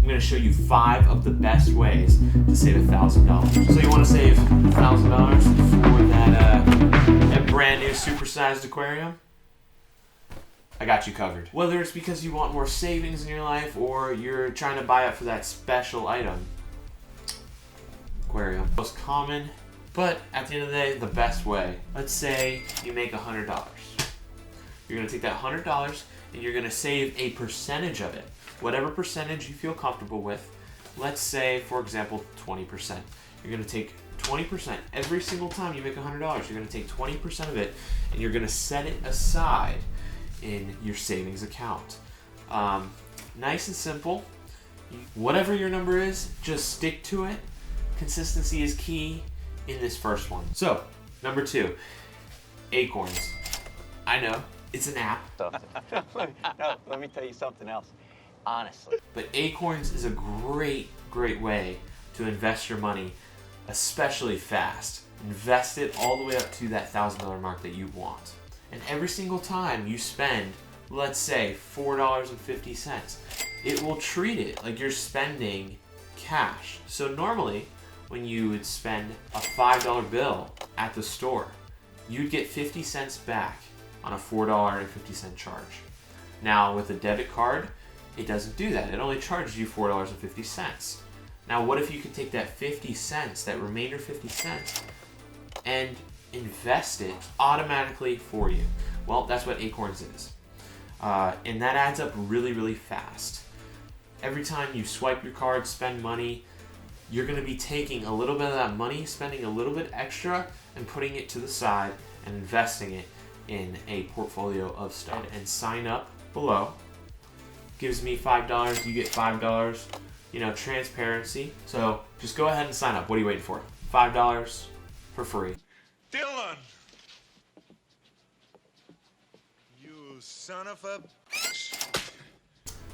going to show you 5 of the best ways to save $1,000. So you want to save $1,000 for that brand new supersized aquarium? I got you covered. Whether it's because you want more savings in your life or you're trying to buy it for that special item. Aquarium. Most common, but at the end of the day, the best way. Let's say you make $100. You're going to take that $100 and you're going to save a percentage of it. Whatever percentage you feel comfortable with. Let's say, for example, 20%. You're going to take 20% every single time you make $100. You're going to take 20% of it and you're going to set it aside in your savings account. Nice and simple. Whatever your number is, just stick to it. Consistency is key in this first one. So, number 2, Acorns. I know, it's an app. No, let me tell you something else, honestly. But Acorns is a great way to invest your money, especially fast. Invest it all the way up to that $1,000 mark that you want. And every single time you spend, let's say, $4.50, it will treat it like you're spending cash. So normally, when you would spend a $5 bill at the store, you'd get 50 cents back on a $4.50 charge. Now, with a debit card, it doesn't do that. It only charges you $4.50. Now, what if you could take that 50 cents, that remainder 50 cents, and invest it automatically for you? Well, that's what Acorns is. And that adds up really fast. Every time you swipe your card, spend money, you're going to be taking a little bit of that money, spending a little bit extra, and putting it to the side and investing it in a portfolio of stuff. And sign up below. Gives me $5, you get $5. You know, transparency. So just go ahead and sign up. What are you waiting for? $5 for free. Dylan! You son of a...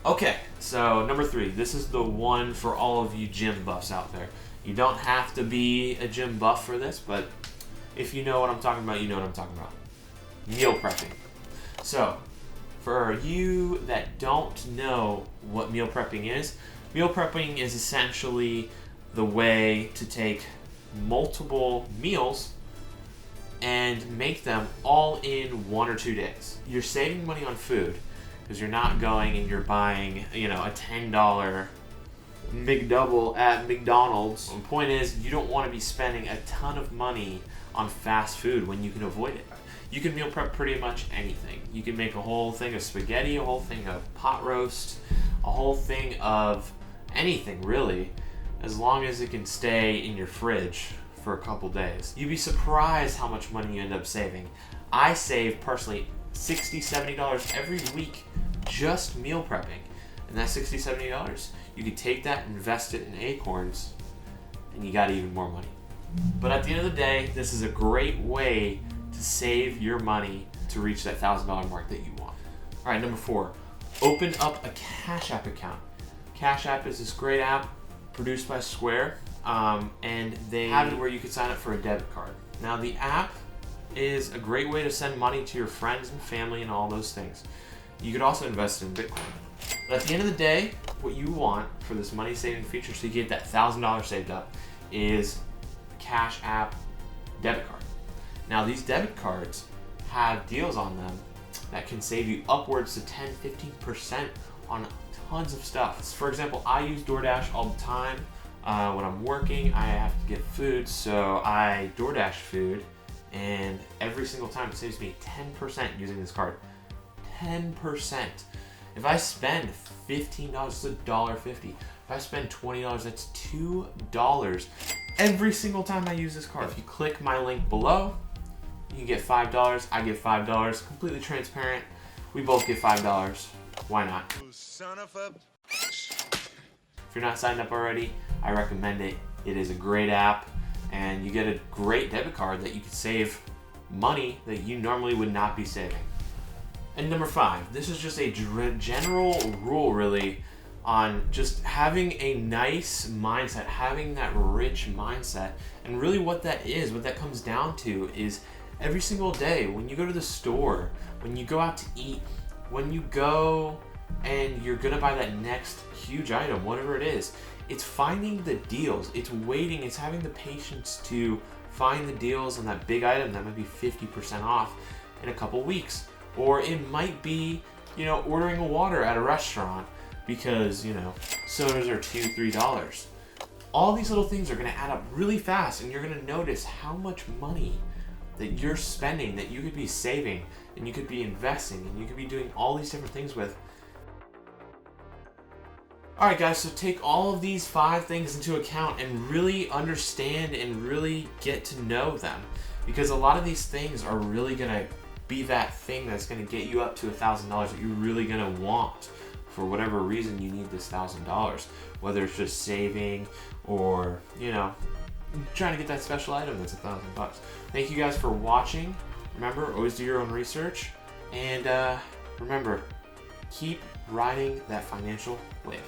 Okay, so number 3. This is the one for all of you gym buffs out there. You don't have to be a gym buff for this, but if you know what I'm talking about, you know what I'm talking about. Meal prepping. So, for you that don't know what meal prepping is essentially the way to take multiple meals and make them all in 1 or 2 days. You're saving money on food because you're not going and you're buying, you know, a $10 McDouble at McDonald's. The point is, you don't want to be spending a ton of money on fast food when you can avoid it. You can meal prep pretty much anything. You can make a whole thing of spaghetti, a whole thing of pot roast, a whole thing of anything really, as long as it can stay in your fridge for a couple days. You'd be surprised how much money you end up saving. I save personally $60, $70 every week just meal prepping. And that $60, $70, you could take that, invest it in Acorns, and you got even more money. But at the end of the day, this is a great way to save your money to reach that $1,000 mark that you want. All right, number 4, open up a Cash App account. Cash App is this great app produced by Square, and they have it where you can sign up for a debit card. Now, the app is a great way to send money to your friends and family and all those things. You could also invest in Bitcoin. But at the end of the day, what you want for this money saving feature, so you get that $1,000 saved up, is a Cash App debit card. Now, these debit cards have deals on them that can save you upwards to 10-15% on tons of stuff. For example, I use DoorDash all the time. When I'm working, I have to get food, so I DoorDash food, and every single time it saves me 10% using this card. 10%. If I spend $15, it's $1.50. If I spend $20, that's $2 every single time I use this card. If you click my link below, you get $5, I get $5, completely transparent. We both get $5. Why not? You son of a... If you're not signed up already, I recommend it. It is a great app, and you get a great debit card that you can save money that you normally would not be saving. And number 5, this is just a general rule really on just having a nice mindset, having that rich mindset. And really what that is, what that comes down to is every single day when you go to the store, when you go out to eat, when you go and you're gonna buy that next huge item, whatever it is. It's finding the deals. It's waiting. It's having the patience to find the deals on that big item that might be 50% off in a couple weeks. Or it might be, you know, ordering a water at a restaurant because, you know, sodas are $2, $3. All these little things are gonna add up really fast, and you're gonna notice how much money that you're spending, that you could be saving, and you could be investing, and you could be doing all these different things with. Alright guys, so take all of these 5 things into account and really understand and really get to know them. Because a lot of these things are really going to be that thing that's going to get you up to $1,000 that you're really going to want for whatever reason you need this $1,000. Whether it's just saving or, you know, trying to get that special item that's $1,000. Thank you guys for watching. Remember, always do your own research. And remember, keep riding that financial wave.